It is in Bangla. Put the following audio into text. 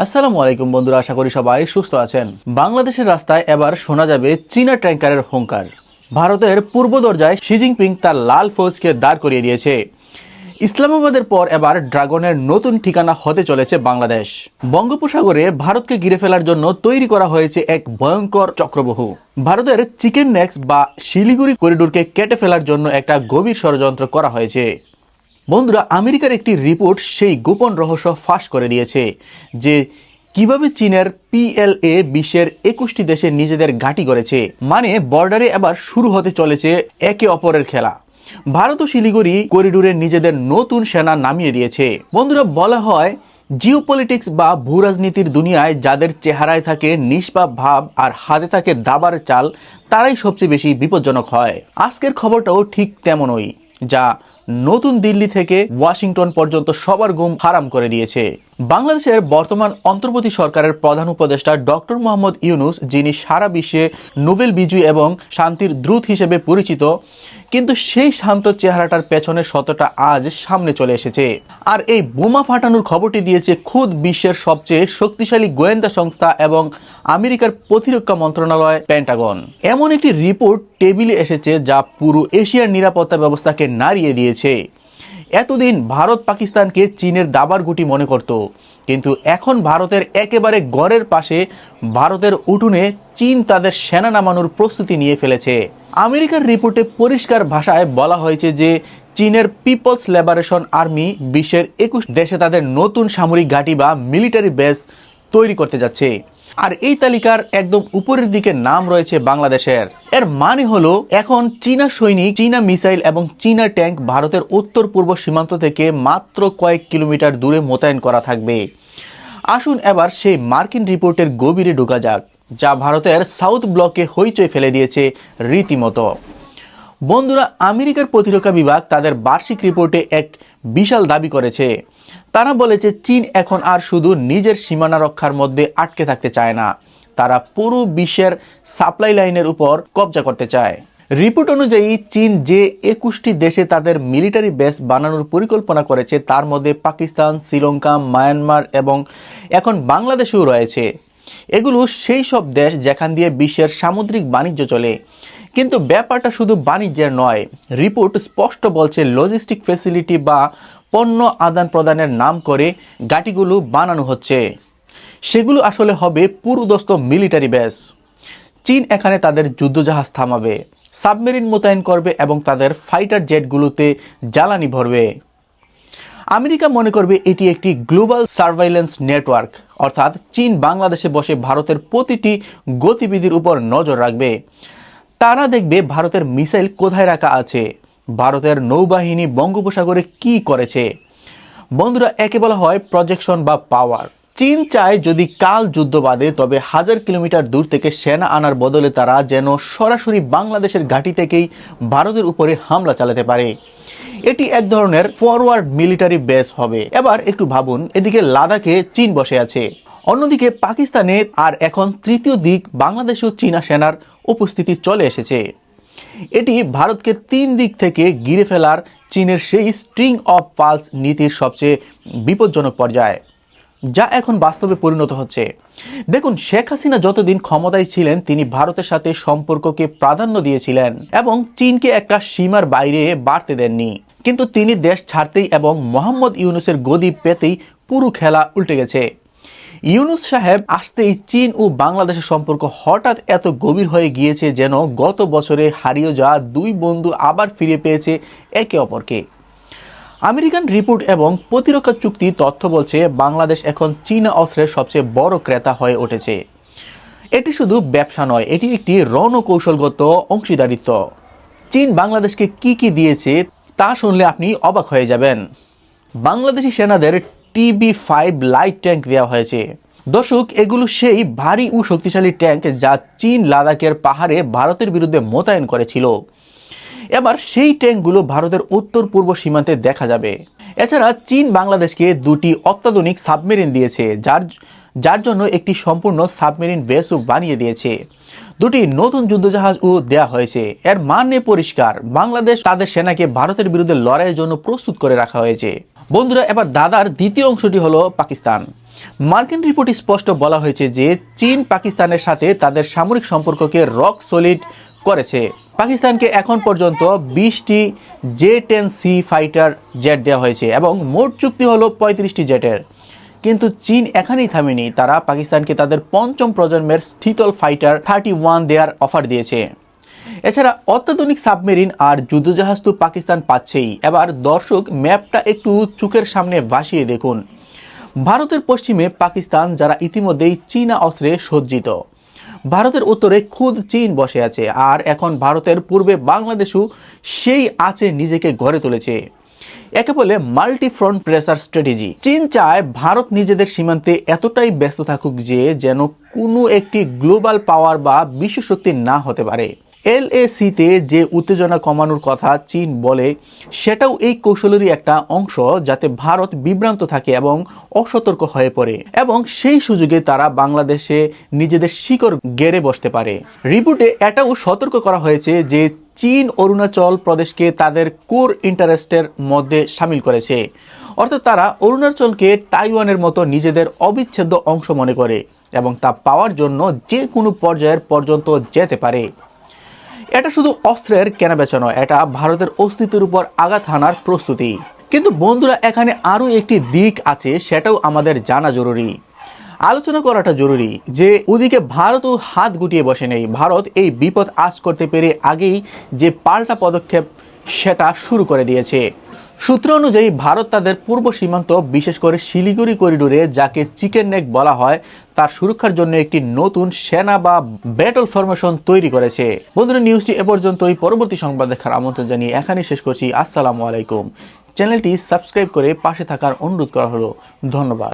আসসালামু আলাইকুম বন্ধুরা, আশা করি সবাই সুস্থ আছেন। বাংলাদেশের রাস্তায় এবার শোনা যাবে চীনা ট্যাঙ্কারের হুঙ্কার। ভারতের পূর্ব দরজায় শি জিনপিং তার লাল ফৌজকে দাঁড় করিয়ে দিয়েছে। ইসলামাবাদের পর এবার ড্রাগনের নতুন ঠিকানা হতে চলেছে বাংলাদেশ। বঙ্গোপসাগরে ভারতকে ঘিরে ফেলার জন্য তৈরি করা হয়েছে এক ভয়ঙ্কর চক্রবাহু। ভারতের চিকেন নেক্স বা শিলিগুড়ি করিডোরকে কেটে ফেলার জন্য একটা গভীর ষড়যন্ত্র করা হয়েছে। বন্ধুরা, আমেরিকার একটি রিপোর্ট সেই গোপন রহস্য ফাঁস করে দিয়েছে যে কিভাবে চীনের পিএলএ বিশ্বের 21টি দেশে নিজেদের ঘাঁটি করেছে। মানে বর্ডারে এবার শুরু হতে চলেছে একে অপরের খেলা। ভারত ও শিলিগুড়ি করিডোরে নিজেদের নতুন সেনা নামিয়ে দিয়েছে। বন্ধুরা, বলা হয় জিওপলিটিক্স বা ভূরাজনীতির দুনিয়ায় যাদের চেহারায় থাকে নিষ্পাপ ভাব আর হাতে থাকে দাবার চাল, তারাই সবচেয়ে বেশি বিপজ্জনক হয়। আজকের খবরটাও ঠিক তেমনই, যা নতুন দিল্লি থেকে ওয়াশিংটন পর্যন্ত সবার ঘুম হারাম করে দিয়েছে। বাংলাদেশের বর্তমান অন্তর্বর্তী সরকারের প্রধান উপদেষ্টা ডক্টর মোহাম্মদ ইউনূস, যিনি সারা বিশ্বে নোবেল বিজয়ী এবং শান্তির দূত হিসেবে পরিচিত, কিন্তু সেই শান্ত চেহারাটার পেছনে সত্যটা আজ সামনে চলে এসেছে। আর এই বোমা ফাটানোর খবরটি দিয়েছে খোদ বিশ্বের সবচেয়ে শক্তিশালী গোয়েন্দা সংস্থা এবং আমেরিকার প্রতিরক্ষা মন্ত্রণালয় পেন্টাগন। এমন একটি রিপোর্ট টেবিলে এসেছে যা পুরো এশিয়ার নিরাপত্তা ব্যবস্থাকে নাড়িয়ে দিয়েছে। এতদিন ভারত পাকিস্তানকে চীনের দাবার গুটি মনে করত, কিন্তু এখন ভারতের একেবারে গড়ের পাশে ভারতের উঠোনে চীন তাদের সেনা নামানোর প্রস্তুতি নিয়ে ফেলেছে। আমেরিকার রিপোর্টে পরিষ্কার ভাষায় বলা হয়েছে যে চীনের পিপলস লিবারেশন আর্মি বিশ্বের 21 দেশে তাদের নতুন সামরিক ঘাঁটি বা মিলিটারি বেস তৈরি করতে যাচ্ছে। আর এই তালিকার একদম উপরের দিকে নাম রয়েছে বাংলাদেশের। এর মানে হলো এখন চীনা সৈনিক, চীনা মিসাইল এবং চীনা ট্যাঙ্ক ভারতের উত্তর পূর্ব সীমান্ত থেকে মাত্র কয়েক কিলোমিটার দূরে মোতায়েন করা থাকবে। আসুন এবার সেই মার্কিন রিপোর্টের গভীরে ঢোকা যাক, যা ভারতের সাউথ ব্লকে হইচই ফেলে দিয়েছে রীতিমতো। বন্ধুরা, আমেরিকার প্রতিরক্ষা বিভাগ তাদের বার্ষিক রিপোর্টে এক বিশাল দাবি করেছে। তারা বলেছে চীন এখন আর শুধু নিজের সীমানা রক্ষার মধ্যে আটকে থাকতে চায় না, তারা পুরো বিশ্বের সাপ্লাই লাইনের উপর কবজা করতে চায়। রিপোর্ট অনুযায়ী চীন যে 21টি দেশে তাদের মিলিটারি বেস বানানোর পরিকল্পনা করেছে, তার মধ্যে পাকিস্তান, শ্রীলঙ্কা, মায়ানমার এবং এখন বাংলাদেশেও রয়েছে। এগুলো সেই সব দেশ যেখান দিয়ে বিশ্বের সামুদ্রিক বাণিজ্য চলে। কিন্তু ব্যাপারটা শুধু বাণিজ্যের নয়। রিপোর্ট স্পষ্ট বলছে লজিস্টিক ফ্যাসিলিটি বা পণ্য আদান প্রদানের নাম করে ঘাঁটিগুলো বানানো হচ্ছে। সেগুলো আসলে হবে পুরোদস্ত মিলিটারি বেস। চীন এখানে তাদের যুদ্ধজাহাজ থামাবে, সাবমেরিন মোতায়েন করবে এবং তাদের ফাইটার জেটগুলোতে জ্বালানি ভরবে। আমেরিকা মনে করবে এটি একটি গ্লোবাল সার্ভাইলেন্স নেটওয়ার্ক, অর্থাৎ চীন বাংলাদেশে বসে ভারতের প্রতিটি গতিবিধির উপর নজর রাখবে। তারা দেখবে ভারতের মিসাইল কোথায় রাখা আছে, ভারতের নৌবাহিনী বঙ্গোপসাগরে কি করেছে। বন্ধুরা, একে বলা হয় প্রজেকশন বা পাওয়ার। চীন চায় যদি কাল যুদ্ধ বাঁধে, তবে 1000 কিলোমিটার দূর থেকে সেনা আনার বদলে তারা যেন সরাসরি বাংলাদেশের ঘাঁটি থেকেই ভারতের উপরে হামলা চালাতে পারে। এটি এক ধরনের ফরওয়ার্ড মিলিটারি বেস হবে। এবার একটু ভাবুন, এদিকে লাদাখে চীন বসে আছে, অন্যদিকে পাকিস্তানে, আর এখন তৃতীয় দিক বাংলাদেশেও চীনা সেনার উপস্থিতি চলে এসেছে। এটি ভারতকে 3 দিক থেকে ঘিরে ফেলার চীনের সেই স্ট্রিং অফ পালস নীতির সবচেয়ে বিপজ্জনক পর্যায়, যা এখন বাস্তবে পরিণত হচ্ছে। দেখুন, শেখ হাসিনা যতদিন ক্ষমতায় ছিলেন, তিনি ভারতের সাথে সম্পর্ককে প্রাধান্য দিয়েছিলেন এবং চীনকে একটা সীমার বাইরে বাড়তে দেননি। কিন্তু তিনি দেশ ছাড়তেই এবং মোহাম্মদ ইউনূসের গদি পেতেই পুরো খেলা উল্টে গেছে। ইউনূস সাহেব আসতেই চীন ও বাংলাদেশের সম্পর্ক হঠাৎ এত গভীর হয়ে গিয়েছে, যেন গত বছরে হারিয়ে যাওয়া দুই বন্ধু আবার ফিরে পেয়েছে একে অপরকে। আমেরিকান রিপোর্ট এবং প্রতিরক্ষা চুক্তি তথ্য বলছে বাংলাদেশ এখন চীনা অস্ত্রের সবচেয়ে বড় ক্রেতা হয়ে উঠেছে। এটি শুধু ব্যবসা নয়, এটি একটি রণকৌশলগত অংশীদারিত্ব। চীন বাংলাদেশকে কি কি দিয়েছে তা শুনলে আপনি অবাক হয়ে যাবেন। বাংলাদেশি সেনাদের TB5 লাইট ট্যাঙ্ক দেওয়া হয়েছে। দর্শক, এগুলো সেই ভারী ও শক্তিশালী ট্যাঙ্ক যা চীন লাদাখের পাহাড়ে ভারতের বিরুদ্ধে মোতায়েন করেছিল। এবার সেই ট্যাঙ্কগুলো ভারতের উত্তর পূর্ব সীমান্তে দেখা যাবে। এছাড়া চীন বাংলাদেশকে 2টি অত্যাধুনিক সাবমেরিন দিয়েছে, যার জন্য একটি সম্পূর্ণ সাবমেরিন বেসও বানিয়ে দিয়েছে। 2টি নতুন যুদ্ধজাহাজও দেওয়া হয়েছে। এর মানে পরিষ্কার, বাংলাদেশ তাদের সেনাকে ভারতের বিরুদ্ধে লড়াইয়ের জন্য প্রস্তুত করে রাখা হয়েছে। বন্ধুরা, এবার দাদার দ্বিতীয় অংশটি হলো পাকিস্তান। মার্কিন রিপোর্টে স্পষ্ট বলা হয়েছে যে চীন পাকিস্তানের সাথে তাদের সামরিক সম্পর্ককে রক সলিড করেছে। পাকিস্তানকে এখন পর্যন্ত 20টি J-10C ফাইটার জেট দেওয়া হয়েছে এবং মোট চুক্তি হলো 35টি জেটের। কিন্তু চীন এখানেই থামেনি, তারা পাকিস্তানকে তাদের পঞ্চম প্রজন্মের শীতল ফাইটার 31 দেওয়ার অফার দিয়েছে। এছাড়া অত্যাধুনিক সাবমেরিন আর যুদ্ধজাহাজ তো পাকিস্তান পাচ্ছেই। এবার দর্শক ম্যাপটা একটু চোখের সামনে ভাসিয়ে দেখুন। ভারতের পশ্চিমে পাকিস্তান, যারা ইতিমধ্যেই চীনা অস্ত্রে সজ্জিত। ভারতের উত্তরে খুদ চীন বসে আছে, আর এখন ভারতের পূর্বে বাংলাদেশও সেই আছে নিজেকে গড়ে তুলেছে। একে বলে মাল্টি ফ্রন্ট প্রেসার স্ট্র্যাটেজি। চীন চায় ভারত নিজেদের সীমান্তে এতটাই ব্যস্ত থাকুক যে যেন কোনো একটি গ্লোবাল পাওয়ার বা বিশ্বশক্তি না হতে পারে। LACতে যে উত্তেজনা কমানোর কথা চীন বলে, সেটাও এই কৌশলেরই একটা অংশ, যাতে ভারত বিভ্রান্ত থাকে এবং অসতর্ক হয়ে পড়ে এবং সেই সুযোগে তারা বাংলাদেশে নিজেদের শিকড় গেড়ে বসতে পারে। রিপোর্টে এটাও সতর্ক করা হয়েছে যে চীন অরুণাচল প্রদেশকে তাদের কোর ইন্টারেস্টের মধ্যে সামিল করেছে, অর্থাৎ তারা অরুণাচলকে তাইওয়ানের মতো নিজেদের অবিচ্ছেদ্য অংশ মনে করে এবং তা পাওয়ার জন্য যে কোনো পর্যায়ের পর্যন্ত যেতে পারে। এটা শুধু অস্ত্রের কেনাবেচা নয়, এটা ভারতের অস্তিত্বের উপর আঘাত হানার প্রস্তুতি। কিন্তু বন্ধুরা, এখানে আরও একটি দিক আছে, সেটাও আমাদের জানা জরুরি, আলোচনা করাটা জরুরি, যে ওদিকে ভারতও হাত গুটিয়ে বসে নেই। ভারত এই বিপদ আজ করতে পেরে আগেই যে পাল্টা পদক্ষেপ সেটা শুরু করে দিয়েছে। সূত্র অনুযায়ী ভারত তাদের পূর্ব সীমান্ত, বিশেষ করে শিলিগুড়ি করিডোরে, যাকে চিকেন নেক বলা হয়, তার সুরক্ষার জন্য একটি নতুন সেনা বা ব্যাটল ফরমেশন তৈরি করেছে। বন্ধুরা, নিউজটি এ পর্যন্তই। পরবর্তী সংবাদ দেখার আমন্ত্রণ জানিয়ে এখানেই শেষ করছি। আসসালামু আলাইকুম। চ্যানেলটি সাবস্ক্রাইব করে পাশে থাকার অনুরোধ করা হলো। ধন্যবাদ।